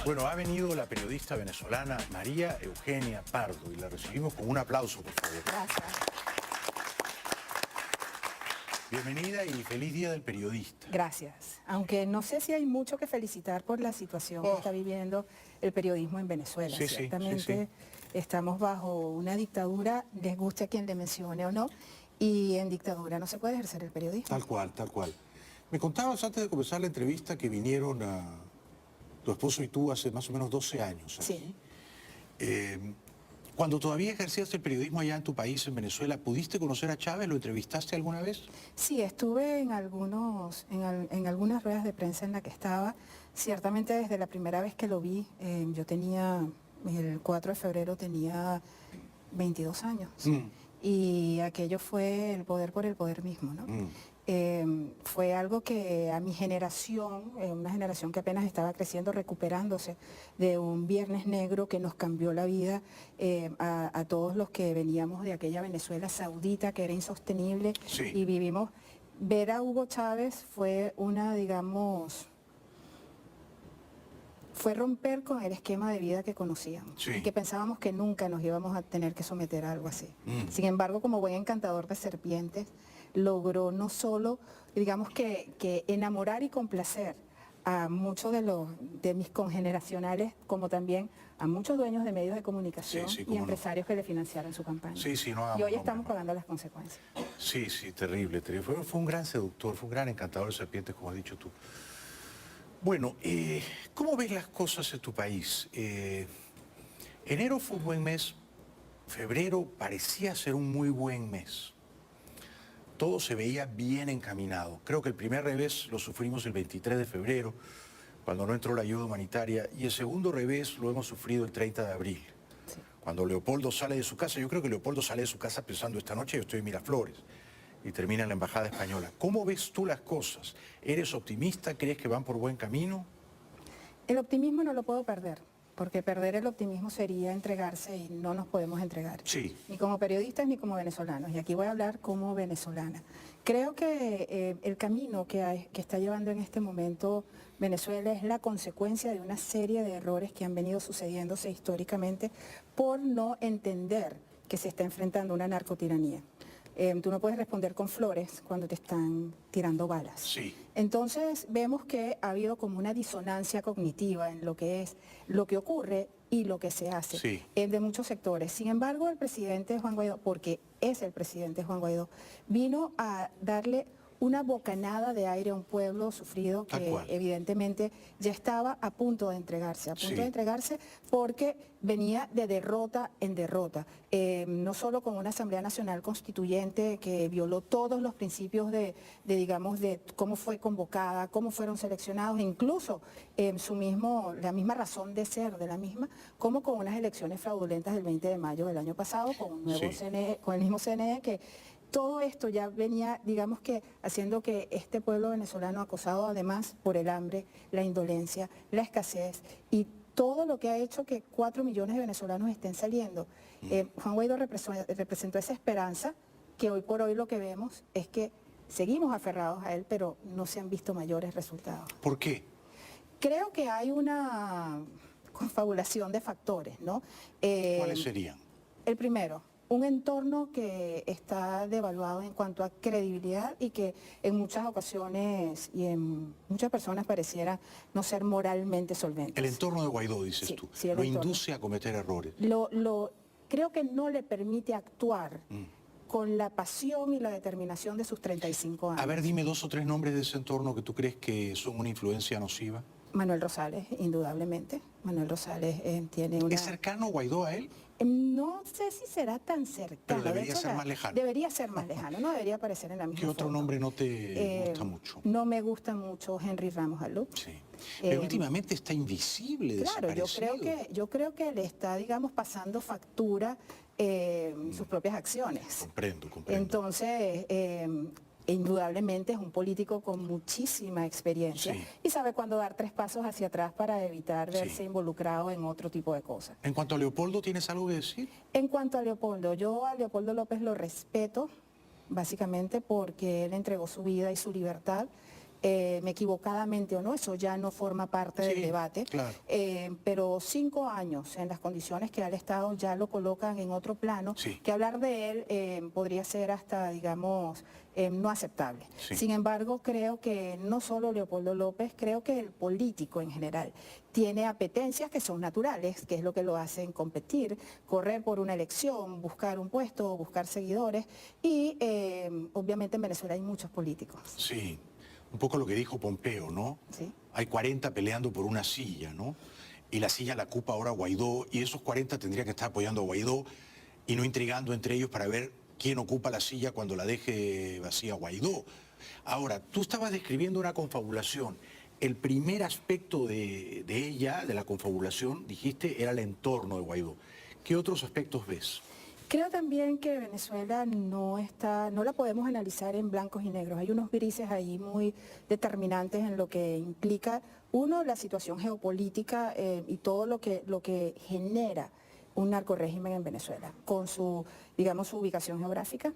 Bueno, ha venido la periodista venezolana María Eugenia Pardo y la recibimos con un aplauso, por favor. Gracias. Bienvenida y feliz Día del Periodista. Gracias. Aunque no sé si hay mucho que felicitar por la situación que está viviendo el periodismo en Venezuela. Sí, Ciertamente estamos bajo una dictadura, les guste a quien le mencione o no, y en dictadura no se puede ejercer el periodismo. Tal cual, tal cual. Me contabas antes de comenzar la entrevista que vinieron tu esposo y tú hace más o menos 12 años aquí. Sí. Cuando todavía ejercías el periodismo allá en tu país, en Venezuela, ¿pudiste conocer a Chávez? ¿Lo entrevistaste alguna vez? Sí, estuve en algunas ruedas de prensa en la que estaba. Ciertamente desde la primera vez que lo vi, yo tenía, el 4 de febrero tenía 22 años. Y aquello fue el poder por el poder mismo, ¿no? Fue algo que a mi generación, una generación que apenas estaba creciendo, recuperándose de un viernes negro que nos cambió la vida a todos los que veníamos de aquella Venezuela saudita que era insostenible y vivimos. Ver a Hugo Chávez fue fue romper con el esquema de vida que conocíamos y que pensábamos que nunca nos íbamos a tener que someter a algo así. Sin embargo, como buen encantador de serpientes, logró no solo, digamos que enamorar y complacer a muchos de mis congeneracionales, como también a muchos dueños de medios de comunicación y empresarios que le financiaron su campaña. Y hoy estamos pagando las consecuencias. Sí, terrible, terrible. Fue un gran seductor, fue un gran encantador de serpientes, como has dicho tú. Bueno, ¿cómo ves las cosas en tu país? Enero fue un buen mes, febrero parecía ser un muy buen mes. Todo se veía bien encaminado. Creo que el primer revés lo sufrimos el 23 de febrero, cuando no entró la ayuda humanitaria, y el segundo revés lo hemos sufrido el 30 de abril, cuando Leopoldo sale de su casa. Yo creo que Leopoldo sale de su casa pensando, esta noche yo estoy en Miraflores, y termina en la Embajada Española. ¿Cómo ves tú las cosas? ¿Eres optimista? ¿Crees que van por buen camino? El optimismo no lo puedo perder, porque perder el optimismo sería entregarse y no nos podemos entregar. Ni como periodistas ni como venezolanos. Y aquí voy a hablar como venezolana. Creo que el camino que está llevando en este momento Venezuela es la consecuencia de una serie de errores que han venido sucediéndose históricamente por no entender que se está enfrentando a una narcotiranía. Tú no puedes responder con flores cuando te están tirando balas. Entonces vemos que ha habido como una disonancia cognitiva en lo que es lo que ocurre y lo que se hace de muchos sectores. Sin embargo, el presidente Juan Guaidó, porque es el presidente Juan Guaidó, vino a darle una bocanada de aire a un pueblo sufrido que evidentemente ya estaba a punto de entregarse, porque venía de derrota en derrota, no solo con una Asamblea Nacional Constituyente que violó todos los principios de cómo fue convocada, cómo fueron seleccionados, incluso la misma razón de ser de la misma, como con unas elecciones fraudulentas del 20 de mayo del año pasado, con un nuevo CNE, con el mismo CNE que... Todo esto ya venía, digamos que, haciendo que este pueblo venezolano, acosado además por el hambre, la indolencia, la escasez y todo lo que ha hecho que 4 millones de venezolanos estén saliendo. Juan Guaidó representó esa esperanza que hoy por hoy lo que vemos es que seguimos aferrados a él, pero no se han visto mayores resultados. ¿Por qué? Creo que hay una confabulación de factores, ¿no? ¿Cuáles serían? El primero, un entorno que está devaluado en cuanto a credibilidad y que en muchas ocasiones y en muchas personas pareciera no ser moralmente solvente. El entorno de Guaidó, dices tú, lo induce a cometer errores. Creo que no le permite actuar con la pasión y la determinación de sus 35 años. A ver, dime 2 o 3 nombres de ese entorno que tú crees que son una influencia nociva. Manuel Rosales, indudablemente. Manuel Rosales tiene una... ¿Es cercano Guaidó a él? No sé si será tan cercano. Pero debería ser más lejano. Debería ser más lejano, no debería aparecer en la misma ¿Qué otro nombre no te gusta mucho? No me gusta mucho Henry Ramos Alup. Pero últimamente está invisible, desaparecido. Claro, yo creo que le está, digamos, pasando factura sus propias acciones. Comprendo. Entonces... indudablemente es un político con muchísima experiencia y sabe cuándo dar 3 pasos hacia atrás para evitar verse involucrado en otro tipo de cosas. En cuanto a Leopoldo, ¿tienes algo que decir? En cuanto a Leopoldo, yo a Leopoldo López lo respeto, básicamente porque él entregó su vida y su libertad equivocadamente o no, eso ya no forma parte del debate. Claro. Pero 5 años en las condiciones que ha el Estado ya lo colocan en otro plano, que hablar de él podría ser hasta, digamos, no aceptable. Sin embargo, creo que no solo Leopoldo López, creo que el político en general tiene apetencias que son naturales, que es lo que lo hacen competir, correr por una elección, buscar un puesto, buscar seguidores, y obviamente en Venezuela hay muchos políticos. Sí, un poco lo que dijo Pompeo, ¿no? Sí. Hay 40 peleando por una silla, ¿no? Y la silla la ocupa ahora Guaidó, y esos 40 tendrían que estar apoyando a Guaidó y no intrigando entre ellos para ver quién ocupa la silla cuando la deje vacía Guaidó. Ahora, tú estabas describiendo una confabulación. El primer aspecto de ella, de la confabulación, dijiste, era el entorno de Guaidó. ¿Qué otros aspectos ves? Creo también que Venezuela no la podemos analizar en blancos y negros. Hay unos grises ahí muy determinantes en lo que implica, uno, la situación geopolítica y todo lo que genera un narcorrégimen en Venezuela, con su, digamos, su ubicación geográfica.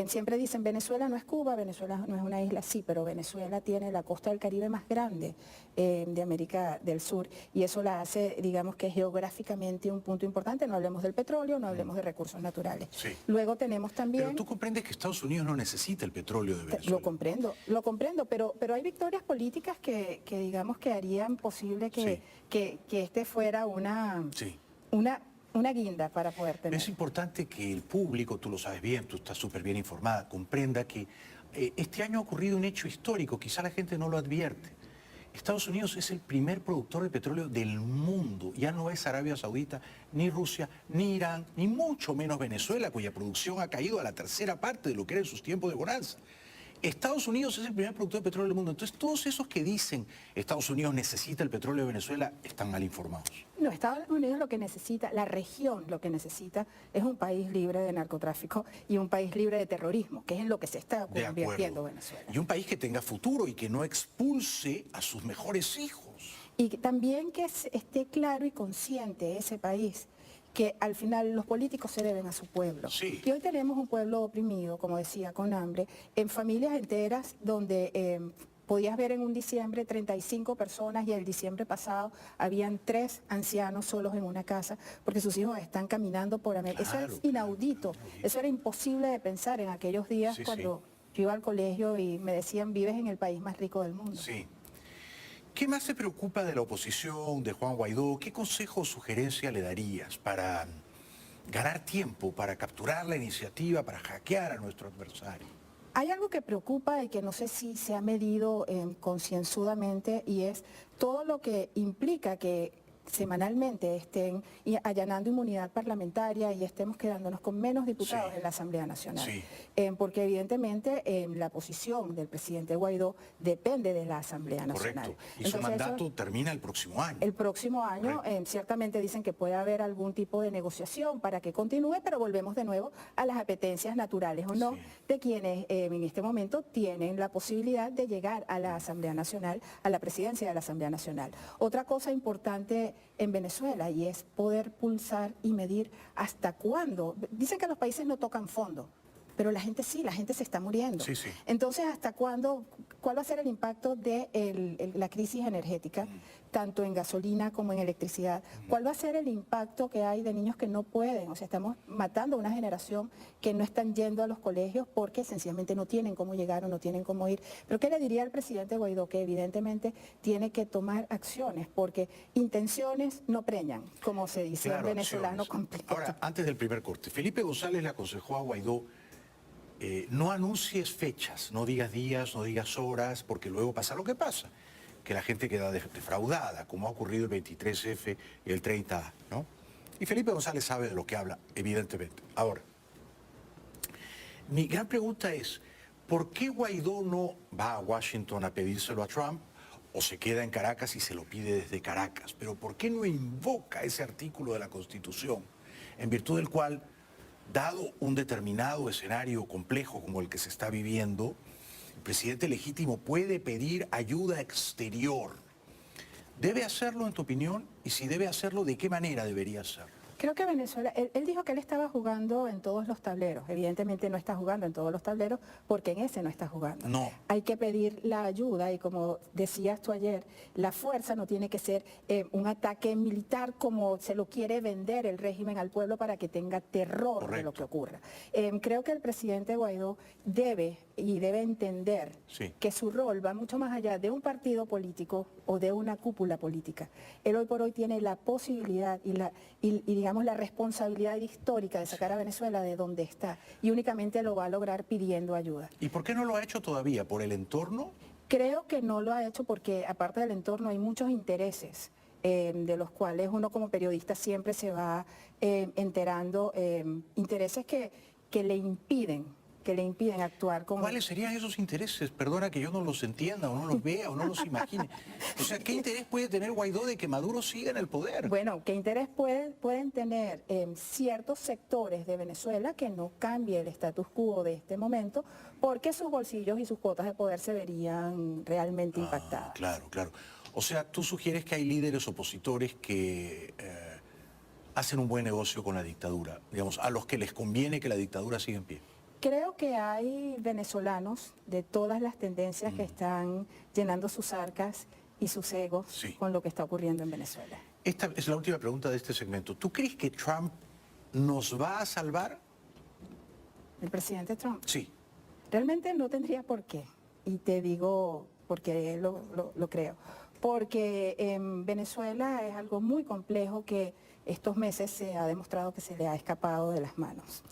Siempre dicen, Venezuela no es Cuba, Venezuela no es una isla, sí, pero Venezuela tiene la costa del Caribe más grande de América del Sur, y eso la hace, digamos, que geográficamente un punto importante. No hablemos del petróleo, no hablemos de recursos naturales. Sí. Luego tenemos también... Pero tú comprendes que Estados Unidos no necesita el petróleo de Venezuela. Lo comprendo, pero hay victorias políticas que digamos, que harían posible que este fuera una guinda para poder tener. Es importante que el público, tú lo sabes bien, tú estás súper bien informada, comprenda que este año ha ocurrido un hecho histórico, quizá la gente no lo advierte. Estados Unidos es el primer productor de petróleo del mundo. Ya no es Arabia Saudita, ni Rusia, ni Irán, ni mucho menos Venezuela, cuya producción ha caído a la tercera parte de lo que era en sus tiempos de bonanza. Estados Unidos es el primer productor de petróleo del mundo. Entonces, todos esos que dicen Estados Unidos necesita el petróleo de Venezuela están mal informados. No, Estados Unidos lo que necesita, la región lo que necesita es un país libre de narcotráfico y un país libre de terrorismo, que es en lo que se está convirtiendo Venezuela. Y un país que tenga futuro y que no expulse a sus mejores hijos. Y también que esté claro y consciente ese país que al final los políticos se deben a su pueblo. Sí. Y hoy tenemos un pueblo oprimido, como decía, con hambre, en familias enteras donde podías ver en un diciembre 35 personas y el diciembre pasado habían 3 ancianos solos en una casa porque sus hijos están caminando por América. Eso es inaudito, eso era imposible de pensar en aquellos días cuando yo iba al colegio y me decían, vives en el país más rico del mundo. Sí. ¿Qué más te preocupa de la oposición, de Juan Guaidó? ¿Qué consejo o sugerencia le darías para ganar tiempo, para capturar la iniciativa, para hackear a nuestro adversario? Hay algo que preocupa y que no sé si se ha medido concienzudamente, y es todo lo que implica que semanalmente estén allanando inmunidad parlamentaria y estemos quedándonos con menos diputados en la Asamblea Nacional. Porque evidentemente la posición del presidente Guaidó depende de la Asamblea Nacional. Correcto. Y entonces, su mandato termina el próximo año. El próximo año ciertamente dicen que puede haber algún tipo de negociación para que continúe, pero volvemos de nuevo a las apetencias naturales o no de quienes en este momento tienen la posibilidad de llegar a la Asamblea Nacional, a la presidencia de la Asamblea Nacional. Otra cosa importante en Venezuela, y es poder pulsar y medir hasta cuándo. Dicen que los países no tocan fondo, pero la gente sí, la gente se está muriendo. Entonces, ¿hasta cuándo? ¿Cuál va a ser el impacto de la crisis energética, tanto en gasolina como en electricidad? ¿Cuál va a ser el impacto que hay de niños que no pueden? O sea, estamos matando a una generación que no están yendo a los colegios porque sencillamente no tienen cómo llegar o no tienen cómo ir. Pero ¿qué le diría al presidente Guaidó? Que evidentemente tiene que tomar acciones, porque intenciones no preñan, como se dice en venezolano completo. Ahora, antes del primer corte, Felipe González le aconsejó a Guaidó: no anuncies fechas, no digas días, no digas horas, porque luego pasa lo que pasa, que la gente queda defraudada, como ha ocurrido el 23F y el 30A, ¿no? Y Felipe González sabe de lo que habla, evidentemente. Ahora, mi gran pregunta es, ¿por qué Guaidó no va a Washington a pedírselo a Trump o se queda en Caracas y se lo pide desde Caracas? Pero ¿por qué no invoca ese artículo de la Constitución en virtud del cual, dado un determinado escenario complejo como el que se está viviendo, el presidente legítimo puede pedir ayuda exterior? ¿Debe hacerlo, en tu opinión? Y si debe hacerlo, ¿de qué manera debería hacerlo? Creo que Venezuela, él dijo que él estaba jugando en todos los tableros. Evidentemente no está jugando en todos los tableros porque en ese no está jugando. No. Hay que pedir la ayuda y como decías tú ayer, la fuerza no tiene que ser un ataque militar como se lo quiere vender el régimen al pueblo para que tenga terror. Correcto. De lo que ocurra. Creo que el presidente Guaidó debe entender que su rol va mucho más allá de un partido político o de una cúpula política. Él hoy por hoy tiene la posibilidad y digamos la responsabilidad histórica de sacar a Venezuela de donde está y únicamente lo va a lograr pidiendo ayuda. ¿Y por qué no lo ha hecho todavía? ¿Por el entorno? Creo que no lo ha hecho porque aparte del entorno hay muchos intereses de los cuales uno como periodista siempre se va enterando, intereses que le impiden actuar como... ¿Cuáles serían esos intereses? Perdona que yo no los entienda o no los vea o no los imagine. O sea, ¿qué interés puede tener Guaidó de que Maduro siga en el poder? Bueno, ¿qué interés pueden tener ciertos sectores de Venezuela que no cambie el status quo de este momento porque sus bolsillos y sus cuotas de poder se verían realmente impactadas? Claro, claro. O sea, tú sugieres que hay líderes opositores que hacen un buen negocio con la dictadura, digamos, a los que les conviene que la dictadura siga en pie. Creo que hay venezolanos de todas las tendencias que están llenando sus arcas y sus egos con lo que está ocurriendo en Venezuela. Esta es la última pregunta de este segmento. ¿Tú crees que Trump nos va a salvar? ¿El presidente Trump? Sí. Realmente no tendría por qué. Y te digo porque lo creo. Porque en Venezuela es algo muy complejo que estos meses se ha demostrado que se le ha escapado de las manos.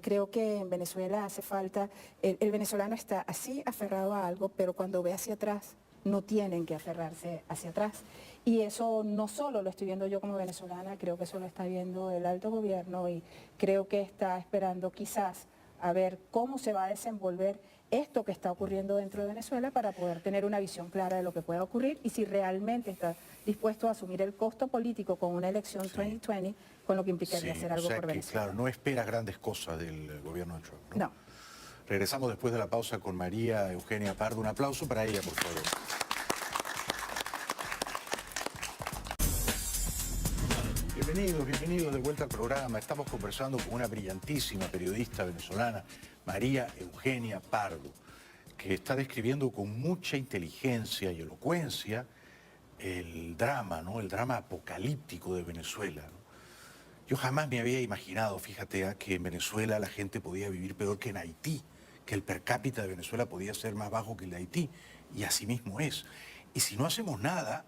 Creo que en Venezuela hace falta, el venezolano está así aferrado a algo, pero cuando ve hacia atrás, no tienen que aferrarse hacia atrás. Y eso no solo lo estoy viendo yo como venezolana, creo que eso lo está viendo el alto gobierno y creo que está esperando quizás a ver cómo se va a desenvolver esto que está ocurriendo dentro de Venezuela para poder tener una visión clara de lo que pueda ocurrir y si realmente está dispuesto a asumir el costo político con una elección 2020, con lo que implicaría hacer algo por Venezuela. Claro, no esperas grandes cosas del gobierno de Trump, ¿no? No. Regresamos después de la pausa con María Eugenia Pardo. Un aplauso para ella, por favor. Bienvenidos de vuelta al programa. Estamos conversando con una brillantísima periodista venezolana, María Eugenia Pardo, que está describiendo con mucha inteligencia y elocuencia el drama, ¿no? El drama apocalíptico de Venezuela, ¿no? Yo jamás me había imaginado, fíjate, que en Venezuela la gente podía vivir peor que en Haití, que el per cápita de Venezuela podía ser más bajo que el de Haití, y así mismo es. Y si no hacemos nada,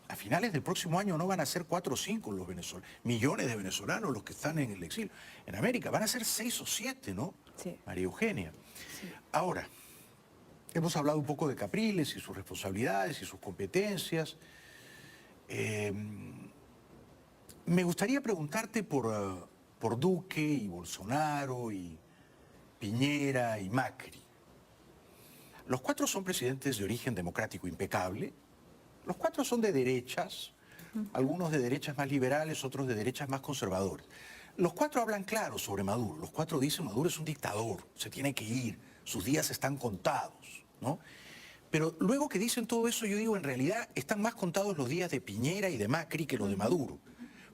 a finales del próximo año no van a ser 4 o 5 los millones de venezolanos los que están en el exilio. En América van a ser 6 o 7, ¿no? Sí. María Eugenia. Sí. Ahora, hemos hablado un poco de Capriles y sus responsabilidades y sus competencias. Me gustaría preguntarte por Duque y Bolsonaro y Piñera y Macri. Los 4 son presidentes de origen democrático impecable. Los 4 son de derechas, algunos de derechas más liberales, otros de derechas más conservadores. Los 4 hablan claro sobre Maduro. Los 4 dicen Maduro es un dictador, se tiene que ir, sus días están contados, ¿no? Pero luego que dicen todo eso, yo digo, en realidad están más contados los días de Piñera y de Macri que los de Maduro.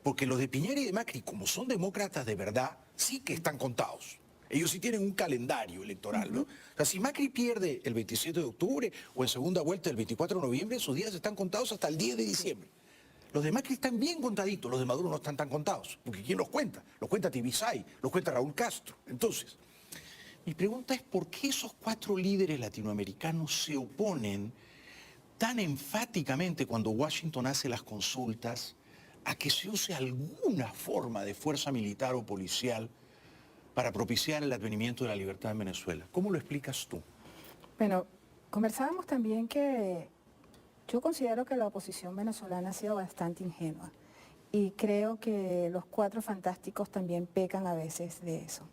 Porque los de Piñera y de Macri, como son demócratas de verdad, sí que están contados. Ellos sí tienen un calendario electoral, ¿no? O sea, si Macri pierde el 27 de octubre o en segunda vuelta el 24 de noviembre, sus días están contados hasta el 10 de diciembre. Los de Macri están bien contaditos, los de Maduro no están tan contados. Porque ¿quién los cuenta? Los cuenta Tibisay, los cuenta Raúl Castro. Entonces, mi pregunta es ¿por qué esos 4 líderes latinoamericanos se oponen tan enfáticamente cuando Washington hace las consultas a que se use alguna forma de fuerza militar o policial para propiciar el advenimiento de la libertad en Venezuela? ¿Cómo lo explicas tú? Bueno, conversábamos también que yo considero que la oposición venezolana ha sido bastante ingenua y creo que los 4 fantásticos también pecan a veces de eso.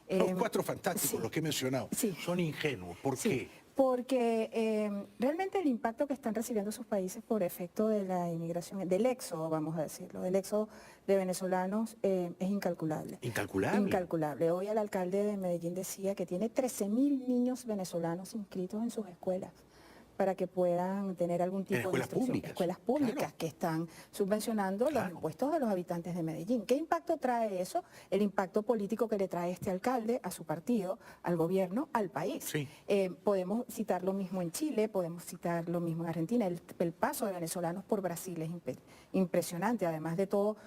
Los 4 fantásticos, sí, los que he mencionado, sí, son ingenuos. ¿Por qué? Porque realmente el impacto que están recibiendo sus países por efecto de la inmigración, del éxodo, vamos a decirlo, del éxodo de venezolanos es incalculable. ¿Incalculable? Incalculable. Hoy el alcalde de Medellín decía que tiene 13.000 niños venezolanos inscritos en sus escuelas. para que puedan tener algún tipo de escuelas instrucción. públicas. Escuelas públicas, Claro. que están subvencionando los impuestos de los habitantes de Medellín. ¿Qué impacto trae eso? El impacto político que le trae este alcalde a su partido, al gobierno, al país. Sí. Podemos citar lo mismo en Chile, podemos citar lo mismo en Argentina. El paso de venezolanos por Brasil es impresionante, además de todo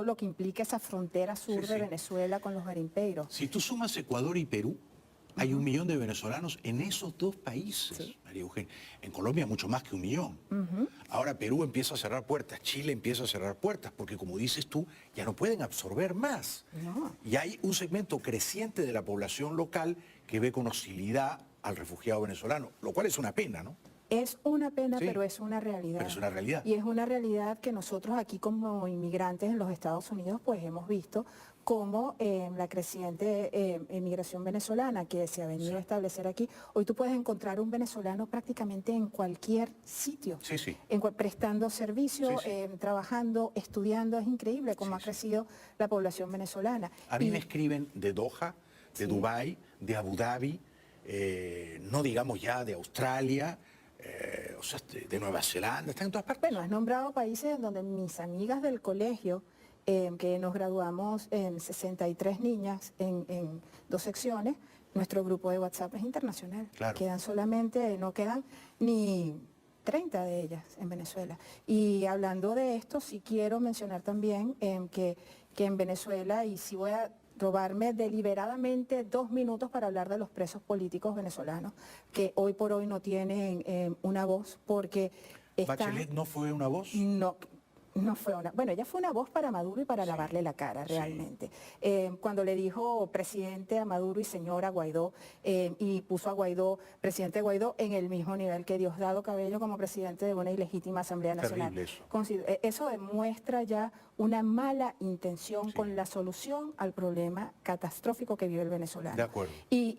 lo que implica esa frontera sur de Venezuela con los garimpeiros. Si tú sumas Ecuador y Perú, hay 1 millón de venezolanos en esos 2 países, María Eugenia. En Colombia mucho más que 1 millón. Ahora Perú empieza a cerrar puertas, Chile empieza a cerrar puertas, porque como dices tú, ya no pueden absorber más. No. Y hay un segmento creciente de la población local que ve con hostilidad al refugiado venezolano, lo cual es una pena, ¿no? Es una pena, Sí, pero es una realidad. pero es una realidad. Y es una realidad que nosotros aquí como inmigrantes en los Estados Unidos pues hemos visto cómo la creciente emigración venezolana que se ha venido a establecer aquí, hoy tú puedes encontrar un venezolano prácticamente en cualquier sitio, prestando servicio, trabajando, estudiando. Es increíble cómo ha crecido la población venezolana. A mí me escriben de Doha, de Dubái, de Abu Dhabi, no digamos ya de Australia, o sea, de Nueva Zelanda, están en todas partes. Bueno, has nombrado países en donde mis amigas del colegio, que nos graduamos en 63 niñas en 2 secciones, nuestro grupo de WhatsApp es internacional. Claro. No quedan ni 30 de ellas en Venezuela. Y hablando de esto, sí quiero mencionar también que en Venezuela, y sí voy a robarme deliberadamente 2 minutos para hablar de los presos políticos venezolanos, que hoy por hoy no tienen una voz, porque ¿Bachelet no fue una voz? No fue una... Bueno, ella fue una voz para Maduro y para lavarle la cara, realmente. Cuando le dijo presidente a Maduro y señora Guaidó, y puso a Guaidó, presidente Guaidó, en el mismo nivel que Diosdado Cabello como presidente de una ilegítima Asamblea Nacional. Eso demuestra ya una mala intención con la solución al problema catastrófico que vive el venezolano. De acuerdo. Y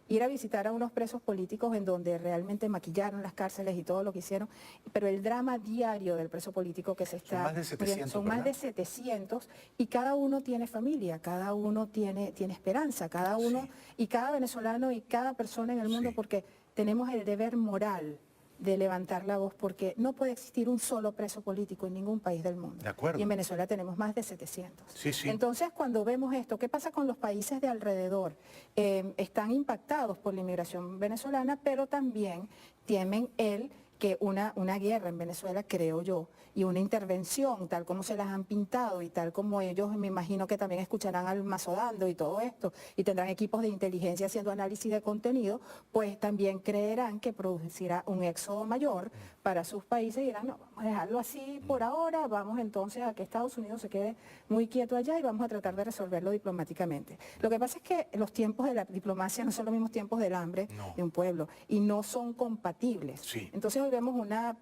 ir a visitar a unos presos políticos en donde realmente maquillaron las cárceles y todo lo que hicieron, pero el drama diario del preso político que se está... Son más de 700, Son más de 700 y cada uno tiene familia, cada uno tiene esperanza, cada uno y cada venezolano y cada persona en el mundo, porque tenemos el deber moral de levantar la voz, porque no puede existir un solo preso político en ningún país del mundo. De acuerdo. Y en Venezuela tenemos más de 700. Sí. Entonces, cuando vemos esto, ¿qué pasa con los países de alrededor? Están impactados por la inmigración venezolana, pero también temen que una guerra en Venezuela, creo yo, y una intervención, tal como se las han pintado y tal como ellos, me imagino que también escucharán al Mazodando y todo esto, y tendrán equipos de inteligencia haciendo análisis de contenido, pues también creerán que producirá un éxodo mayor para sus países y dirán, no, vamos a dejarlo así por ahora, vamos entonces a que Estados Unidos se quede muy quieto allá y vamos a tratar de resolverlo diplomáticamente. Lo que pasa es que los tiempos de la diplomacia no son los mismos tiempos del hambre de un pueblo y no son compatibles. Entonces hoy vemos una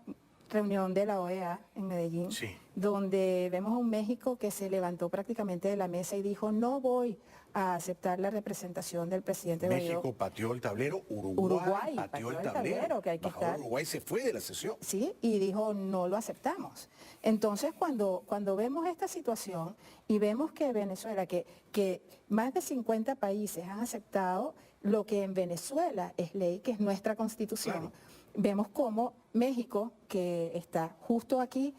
reunión de la OEA en Medellín, donde vemos a un México que se levantó prácticamente de la mesa y dijo, no voy a aceptar la representación del presidente Guaidó. México pateó el tablero, Uruguay pateó el tablero, que hay que estar. Uruguay se fue de la sesión. Sí, y dijo, no lo aceptamos. Entonces, cuando vemos esta situación y vemos que Venezuela, que más de 50 países han aceptado lo que en Venezuela es ley, que es nuestra Constitución, vemos cómo México, que está justo aquí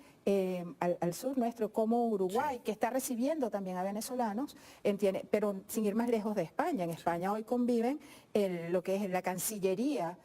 al sur nuestro, como Uruguay, que está recibiendo también a venezolanos, pero sin ir más lejos de España. En España hoy conviven lo que es la Cancillería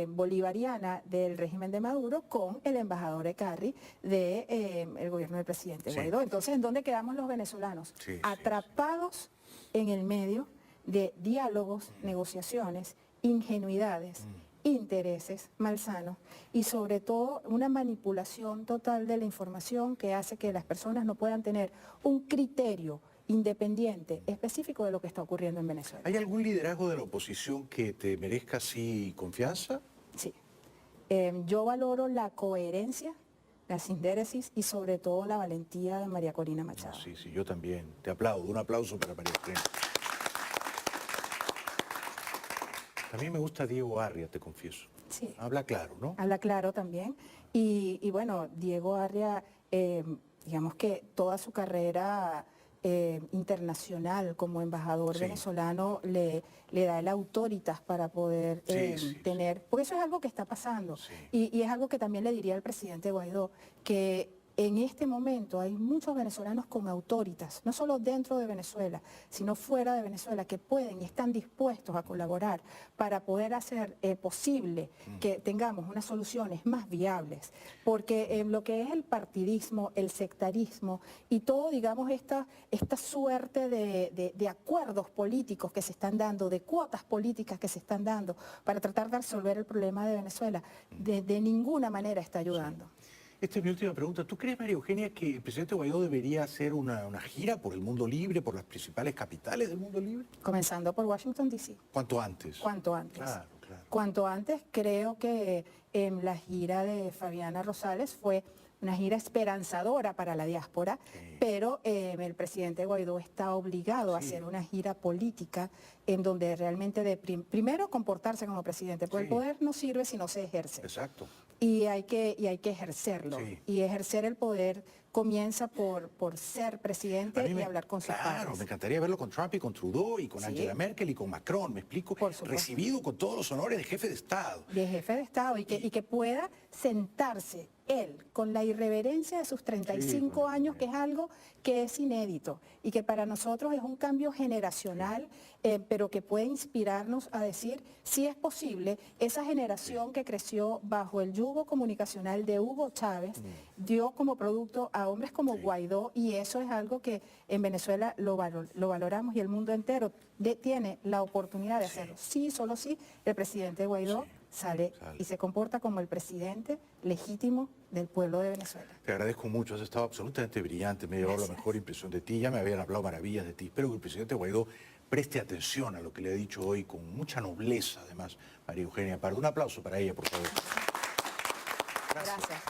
bolivariana del régimen de Maduro con el embajador Ecarri del gobierno del presidente Guaidó. Entonces, ¿en dónde quedamos los venezolanos? Atrapados en el medio de diálogos, negociaciones, ingenuidades, intereses malsanos y sobre todo una manipulación total de la información que hace que las personas no puedan tener un criterio independiente, específico de lo que está ocurriendo en Venezuela. ¿Hay algún liderazgo de la oposición que te merezca así confianza? Sí. Yo valoro la coherencia, la sindéresis y sobre todo la valentía de María Corina Machado. Sí, yo también. Te aplaudo. Un aplauso para María Corina. A mí me gusta Diego Arria, te confieso. Sí. Habla claro, ¿no? Habla claro también. Y bueno, Diego Arria, digamos que toda su carrera internacional como embajador Sí. venezolano le da el autoritas para poder tener, porque eso es algo que está pasando. Sí. Y es algo que también le diría al presidente Guaidó, que en este momento hay muchos venezolanos con autoritas, no solo dentro de Venezuela, sino fuera de Venezuela, que pueden y están dispuestos a colaborar para poder hacer posible que tengamos unas soluciones más viables. Porque lo que es el partidismo, el sectarismo y todo, digamos, esta suerte de acuerdos políticos que se están dando, de cuotas políticas que se están dando para tratar de resolver el problema de Venezuela, de ninguna manera está ayudando. Esta es mi última pregunta. ¿Tú crees, María Eugenia, que el presidente Guaidó debería hacer una gira por el mundo libre, por las principales capitales del mundo libre? Comenzando por Washington, D.C. ¿Cuánto antes? Cuanto antes. Claro, claro. Cuanto antes, creo que la gira de Fabiana Rosales fue una gira esperanzadora para la diáspora, pero el presidente Guaidó está obligado a hacer una gira política en donde realmente primero comportarse como presidente, porque el poder no sirve si no se ejerce. Exacto. Y hay que ejercerlo. Sí. Y ejercer el poder comienza por ser presidente y hablar con sus Claro, padres. me encantaría verlo con Trump y con Trudeau y con Angela Merkel y con Macron, me explico. Por supuesto. Recibido con todos los honores de jefe de Estado. De jefe de Estado y que pueda sentarse él con la irreverencia de sus 35 años, que es algo que es inédito y que para nosotros es un cambio generacional, pero que puede inspirarnos a decir si es posible. Esa generación que creció bajo el yugo comunicacional de Hugo Chávez dio como producto a hombres como Guaidó, y eso es algo que en Venezuela lo valoramos y el mundo entero tiene la oportunidad de hacerlo. Sí, solo sí, el presidente Guaidó sale y se comporta como el presidente legítimo del pueblo de Venezuela. Te agradezco mucho, has estado absolutamente brillante, me he llevado la mejor impresión de ti, ya me habían hablado maravillas de ti. Espero que el presidente Guaidó preste atención a lo que le ha dicho hoy con mucha nobleza, además, María Eugenia Pardo. Un aplauso para ella, por favor. Gracias.